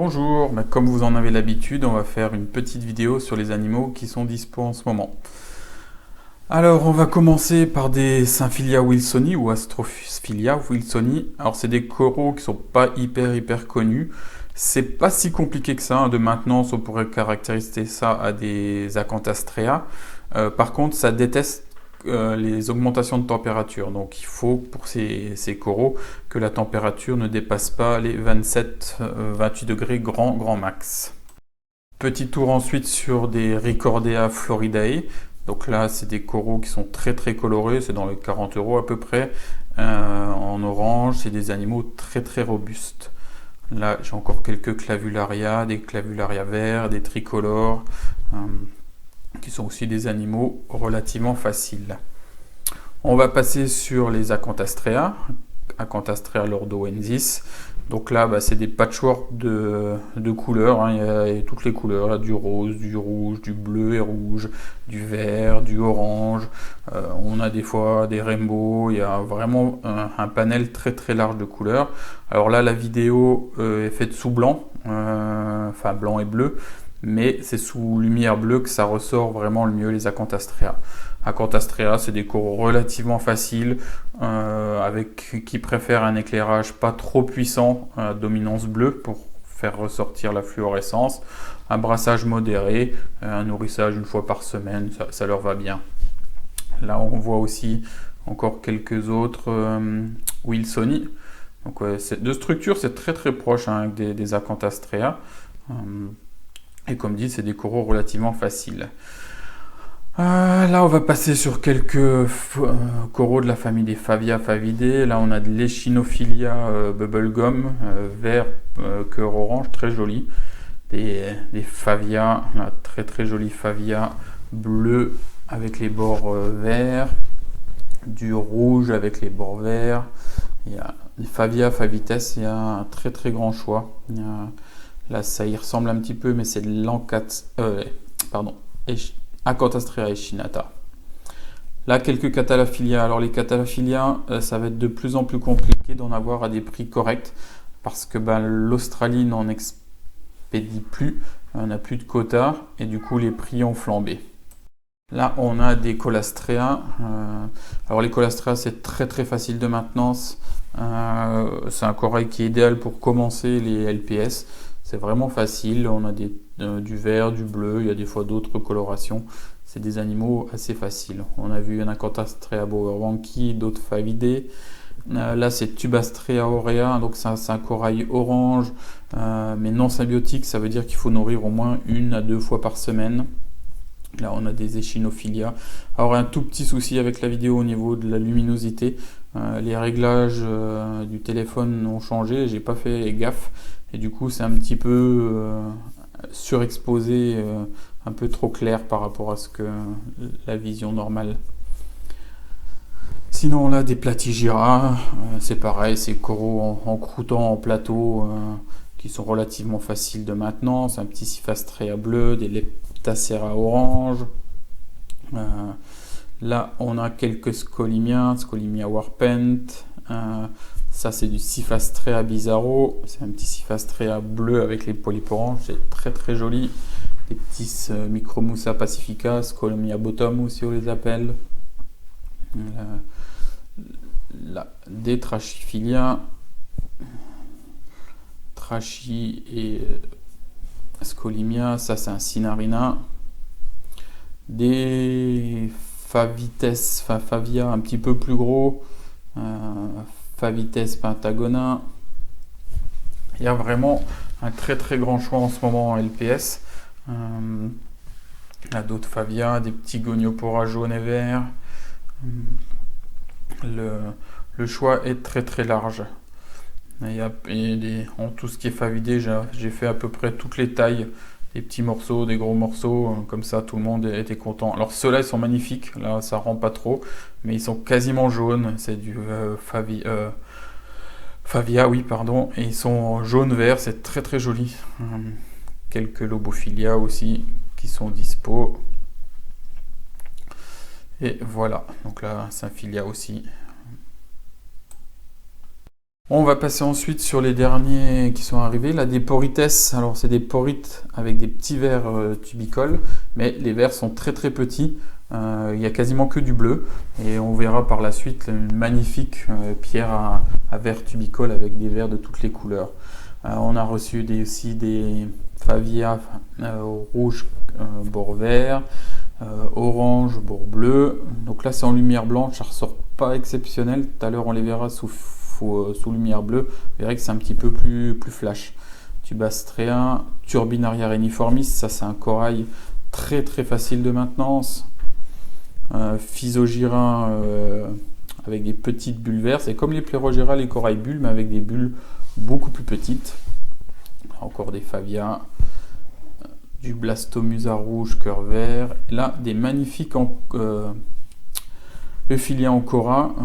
Bonjour, comme vous en avez l'habitude, on va faire une petite vidéo sur les animaux qui sont dispo en ce moment. Alors, on va commencer par des Symphilia wilsoni ou Astrophilia wilsoni. Alors, c'est des coraux qui sont pas hyper connus. C'est pas si compliqué que ça, hein. De maintenance, on pourrait caractériser ça à des Acanthastraea. Par contre, ça déteste les augmentations de température. Donc, il faut pour ces coraux que la température ne dépasse pas les 27-28 degrés grand max. Petit tour ensuite sur des Ricordea floridae. Donc là, c'est des coraux qui sont très colorés, c'est dans les 40 € à peu près. En orange, c'est des animaux très robustes. Là, j'ai encore quelques clavularia, des clavularia verts, des tricolores, qui sont aussi des animaux relativement faciles. On va passer sur les Acanthastraea, Acanthastraea lordoensis. Donc là, c'est des patchworks de couleurs, hein. Il y a toutes les couleurs, là, du rose, du rouge, du bleu et rouge, du vert, du orange. On a des fois des rainbows. Il y a vraiment un panel très large de couleurs. Alors là, la vidéo est faite sous blanc, enfin blanc et bleu, mais c'est sous lumière bleue que ça ressort vraiment le mieux les Acanthastraea. Acanthastraea, c'est des coraux relativement faciles, qui préfèrent un éclairage pas trop puissant, dominance bleue, pour faire ressortir la fluorescence, un brassage modéré, un nourrissage une fois par semaine, ça leur va bien. Là, on voit aussi encore quelques autres wilsoni. Donc, de structure, c'est très proche, hein, avec des Acanthastraea. Et comme dit, c'est des coraux relativement faciles. Là, on va passer sur quelques coraux de la famille des Favia favidae. Là, on a de l'Echinophilia bubblegum, vert, cœur orange, très joli. Des Favia, là, très joli Favia bleu avec les bords verts, du rouge avec les bords verts. Il y a les Favia favites, il y a un très grand choix. Là, ça y ressemble un petit peu, mais c'est de Acanthastraea echinata. Là, quelques Catalaphilia. Alors, les Catalaphilia, ça va être de plus en plus compliqué d'en avoir à des prix corrects parce que l'Australie n'en expédie plus, on n'a plus de quotas et du coup, les prix ont flambé. Là, on a des Colastrea. Alors, les Colastrea, c'est très facile de maintenance. C'est un corail qui est idéal pour commencer les LPS. C'est vraiment facile. On a du vert, du bleu, il y a des fois d'autres colorations. C'est des animaux assez faciles. On a vu un Acanthastraea bowerwanki, d'autres favidae. Là, c'est Tubastrea aurea, donc c'est un corail orange, mais non symbiotique. Ça veut dire qu'il faut nourrir au moins 1 à 2 fois par semaine. Là, on a des Echinophilia. Alors, un tout petit souci avec la vidéo au niveau de la luminosité. Les réglages du téléphone ont changé, j'ai pas fait gaffe. Et du coup, c'est un petit peu surexposé, un peu trop clair par rapport à ce que la vision normale. Sinon, on a des Platygira, c'est pareil, c'est coraux en croûtant en plateau, qui sont relativement faciles de maintenance. Un petit Cyphastrea bleu, des Leptacera orange. Là, on a quelques Scolimia, Scolimia warpent. Ça, c'est du Cyphastrea bizarro. C'est un petit Cyphastrea bleu avec les polypes oranges. C'est très joli. Des petits Micromoussa pacifica, Scolimia bottom aussi, on les appelle. Des Trachyphilia. Trachy et Scolimia. Ça, c'est un Cinarina. Des Favia un petit peu plus gros. Favites pentagona. Il y a vraiment un très grand choix en ce moment en LPS. Il y a d'autres Favia, des petits Goniopora jaunes et verts. Le choix est très large. En tout ce qui est favidé, j'ai fait à peu près toutes les tailles. Des petits morceaux, des gros morceaux, comme ça tout le monde était content. Alors ceux-là, ils sont magnifiques, là ça rend pas trop, mais ils sont quasiment jaunes, c'est du Favia, oui, pardon, et ils sont jaune-vert, c'est très joli. Quelques Lobophilia aussi qui sont dispo. Et voilà, donc là, Symphilia aussi. On va passer ensuite sur les derniers qui sont arrivés. Là, des porites. Alors, c'est des porites avec des petits verres tubicoles, mais les verres sont très très petits. Il n'y a quasiment que du bleu. Et on verra par la suite une magnifique pierre à verre tubicole avec des verres de toutes les couleurs. On a reçu aussi des Favia rouge bord vert, orange bord bleu. Donc là, c'est en lumière blanche, ça ressort pas exceptionnel. Tout à l'heure, on les verra sous lumière bleue, vous verrez que c'est un petit peu plus flash. Tubastréen, turbine arrière uniformis, ça c'est un corail très très facile de maintenance. Physogyrin avec des petites bulles vertes, c'est comme les Plérogyra, les corails bulles, mais avec des bulles beaucoup plus petites. Encore des Favia, du Blastomusa rouge cœur vert. Là, des magnifiques Euphilia Ancora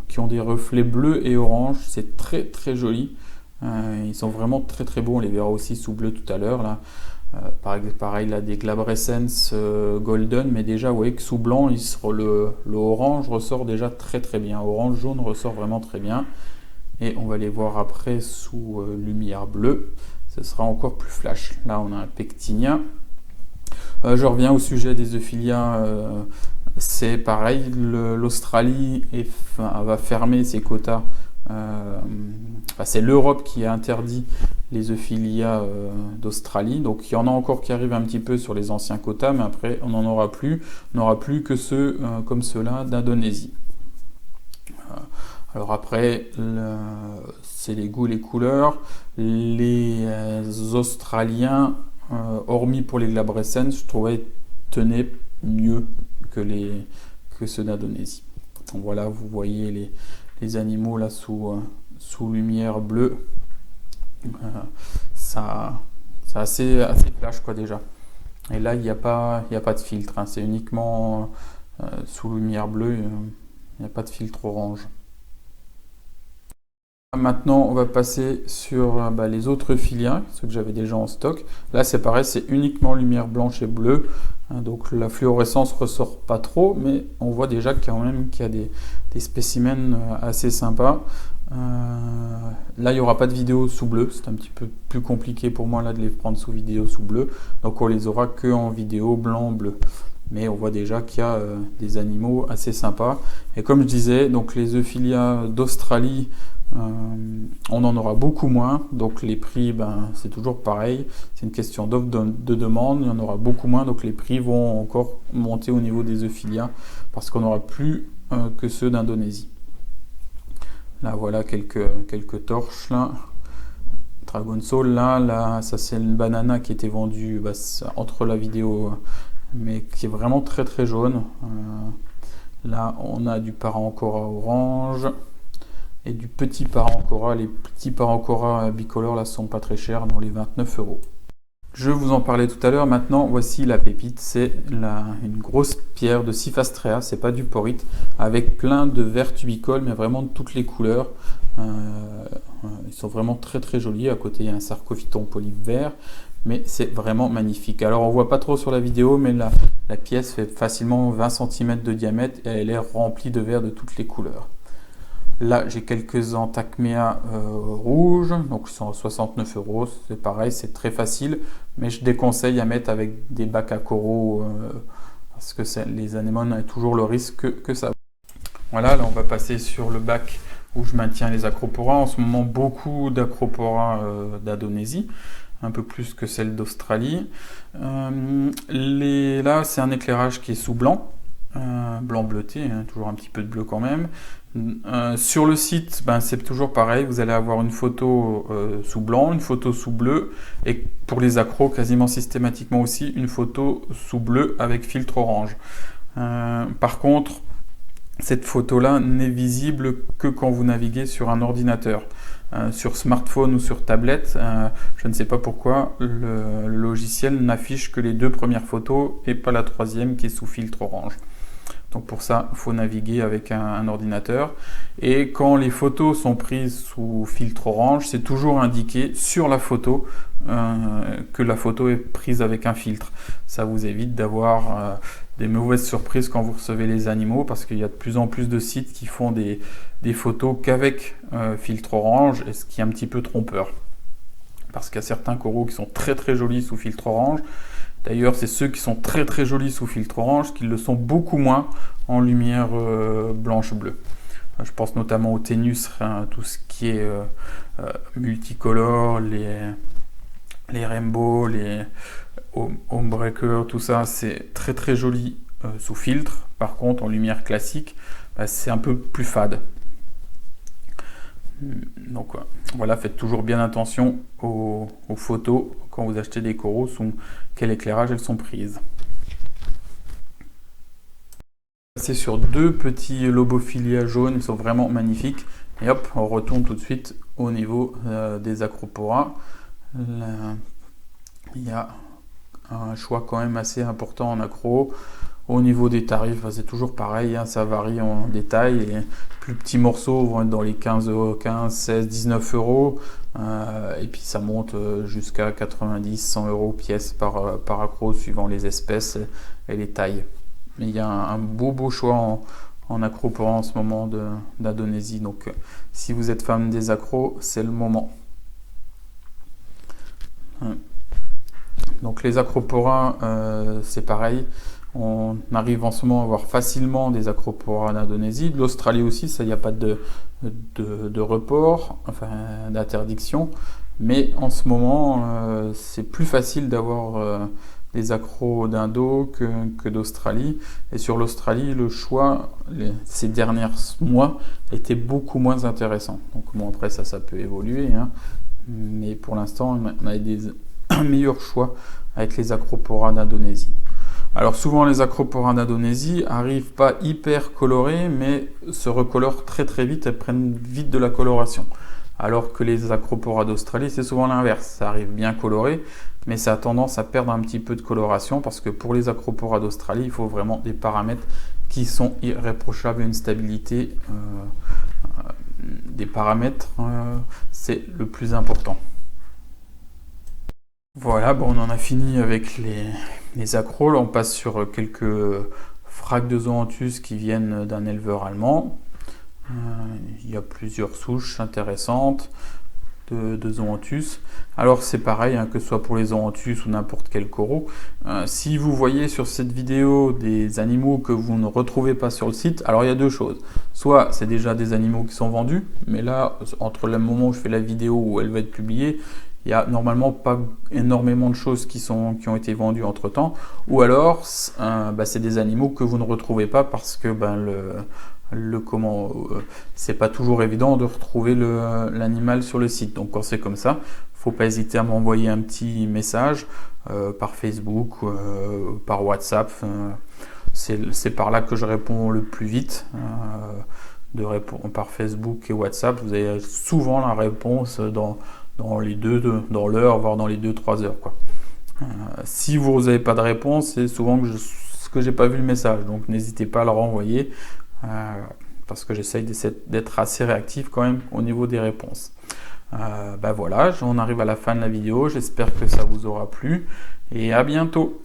qui ont des reflets bleus et orange, c'est très très joli. Ils sont vraiment très très beaux, on les verra aussi sous bleu tout à l'heure là. Pareil là, des Glabrescens golden, mais déjà vous voyez que sous blanc le orange ressort déjà très très bien, orange jaune ressort vraiment très bien, et on va les voir après sous lumière bleue, ce sera encore plus flash. Là on a un Pectinia. Je reviens au sujet des Euphilia. C'est pareil, l'Australie va fermer ses quotas. C'est l'Europe qui a interdit les Euphilia d'Australie. Donc il y en a encore qui arrivent un petit peu sur les anciens quotas, mais après on n'en aura plus. On n'aura plus que ceux comme ceux-là d'Indonésie. Alors après, c'est les goûts, les couleurs. Les Australiens, hormis pour les Glabrescens, je trouvais tenaient mieux que ceux d'Indonésie. Donc voilà, vous voyez les animaux là sous lumière bleue. Ça c'est assez flash quoi déjà. Et là il n'y a pas de filtre, hein. C'est uniquement sous lumière bleue, il n'y a pas de filtre orange. Maintenant, on va passer sur les autres Euphilia, ceux que j'avais déjà en stock. Là, c'est pareil, c'est uniquement lumière blanche et bleue. Donc la fluorescence ressort pas trop, mais on voit déjà quand même qu'il y a des spécimens assez sympas. Là, il n'y aura pas de vidéo sous bleu. C'est un petit peu plus compliqué pour moi là de les prendre sous vidéo sous bleu. Donc on les aura que en vidéo blanc-bleu. Mais on voit déjà qu'il y a des animaux assez sympas. Et comme je disais, donc les Euphilia d'Australie, on en aura beaucoup moins, donc les prix, c'est toujours pareil, c'est une question d'offre de demande, il y en aura beaucoup moins, donc les prix vont encore monter au niveau des Euphilia, parce qu'on n'aura plus que ceux d'Indonésie. Là voilà quelques torches là. Dragon Soul là, ça c'est le banana qui était vendu entre la vidéo, mais qui est vraiment très très jaune. Là on a du Parancora orange et du petit Parancora. Les petits Parancora bicolores là sont pas très chers, dans les 29 €. Je vous en parlais tout à l'heure. Maintenant voici la pépite, c'est une grosse pierre de Cyphastrea, c'est pas du porite, avec plein de verres tubicoles, mais vraiment de toutes les couleurs. Ils sont vraiment très très jolis. À côté il y a un sarcophyton polype vert, mais c'est vraiment magnifique. Alors on voit pas trop sur la vidéo, mais la pièce fait facilement 20 cm de diamètre et elle est remplie de verres de toutes les couleurs. Là, j'ai quelques Antachmea rouges, donc ils sont à 69 €. C'est pareil, c'est très facile, mais je déconseille à mettre avec des bacs à coraux parce que les anémones ont toujours le risque que ça. Voilà, là on va passer sur le bac où je maintiens les Acropora. En ce moment, beaucoup d'Acropora d'Indonésie, un peu plus que celle d'Australie. Là, c'est un éclairage qui est sous blanc. Blanc bleuté, hein, toujours un petit peu de bleu quand même. Sur le site, c'est toujours pareil, vous allez avoir une photo sous blanc, une photo sous bleu, et pour les accros, quasiment systématiquement aussi, une photo sous bleu avec filtre orange. Par contre, cette photo-là n'est visible que quand vous naviguez sur un ordinateur. Sur smartphone ou sur tablette, je ne sais pas pourquoi, le logiciel n'affiche que les deux premières photos et pas la troisième qui est sous filtre orange. Donc pour ça, il faut naviguer avec un ordinateur. Et quand les photos sont prises sous filtre orange, c'est toujours indiqué sur la photo que la photo est prise avec un filtre. Ça vous évite d'avoir des mauvaises surprises quand vous recevez les animaux, parce qu'il y a de plus en plus de sites qui font des photos qu'avec filtre orange, et ce qui est un petit peu trompeur. Parce qu'il y a certains coraux qui sont très très jolis sous filtre orange. D'ailleurs, c'est ceux qui sont très très jolis sous filtre orange qui le sont beaucoup moins en lumière blanche-bleue. Je pense notamment au Ténus, hein, tout ce qui est multicolore, les rainbows, les homebreaker, tout ça, c'est très très joli sous filtre. Par contre, en lumière classique, c'est un peu plus fade. Donc voilà, faites toujours bien attention aux photos quand vous achetez des coraux, sous quel éclairage elles sont prises. C'est sur deux petits Lobophilia jaunes, ils sont vraiment magnifiques. Et hop, on retourne tout de suite au niveau des Acropora. Il y a un choix quand même assez important en accro. Au niveau des tarifs, c'est toujours pareil, hein, ça varie en détail. Les plus petits morceaux vont être dans les 15, 16, 19 euros. Et puis ça monte jusqu'à 90, 100 euros pièce par accro, suivant les espèces et les tailles. Mais il y a un beau choix en Acropora en ce moment d'Indonésie. Donc si vous êtes fan des accros, c'est le moment. Donc les Acropora, c'est pareil. On arrive en ce moment à avoir facilement des Acropora d'Indonésie. De l'Australie aussi, ça, il n'y a pas de report, enfin d'interdiction. Mais en ce moment, c'est plus facile d'avoir des accros d'Indo que d'Australie. Et sur l'Australie, le choix, ces derniers mois, était beaucoup moins intéressant. Donc bon, après ça peut évoluer, hein. Mais pour l'instant, on a un meilleur choix avec les Acropora d'Indonésie. Alors souvent les Acropora d'Indonésie arrivent pas hyper colorées, mais se recolorent très très vite, elles prennent vite de la coloration. Alors que les Acropora d'Australie, c'est souvent l'inverse, ça arrive bien coloré, mais ça a tendance à perdre un petit peu de coloration, parce que pour les Acropora d'Australie, il faut vraiment des paramètres qui sont irréprochables, une stabilité des paramètres, c'est le plus important. Voilà, bon, on en a fini avec les accros. Là, on passe sur quelques fracs de zoanthus qui viennent d'un éleveur allemand. Il y a plusieurs souches intéressantes de zoanthus. Alors c'est pareil, hein, que ce soit pour les zoanthus ou n'importe quel coraux. Si vous voyez sur cette vidéo des animaux que vous ne retrouvez pas sur le site, alors il y a deux choses. Soit c'est déjà des animaux qui sont vendus, mais là, entre le moment où je fais la vidéo où elle va être publiée, il n'y a normalement pas énormément de choses qui ont été vendues entre temps. Ou alors, c'est des animaux que vous ne retrouvez pas parce que c'est pas toujours évident de retrouver l'animal sur le site. Donc quand c'est comme ça, faut pas hésiter à m'envoyer un petit message par Facebook, par WhatsApp. C'est par là que je réponds le plus vite. De répondre par Facebook et WhatsApp, vous avez souvent la réponse dans l'heure, voire dans les 2-3 heures, quoi. Si vous n'avez pas de réponse, c'est souvent que j'ai pas vu le message, donc n'hésitez pas à le renvoyer, parce que j'essaye d'être assez réactif quand même au niveau des réponses. Voilà, on arrive à la fin de la vidéo, j'espère que ça vous aura plu, et à bientôt.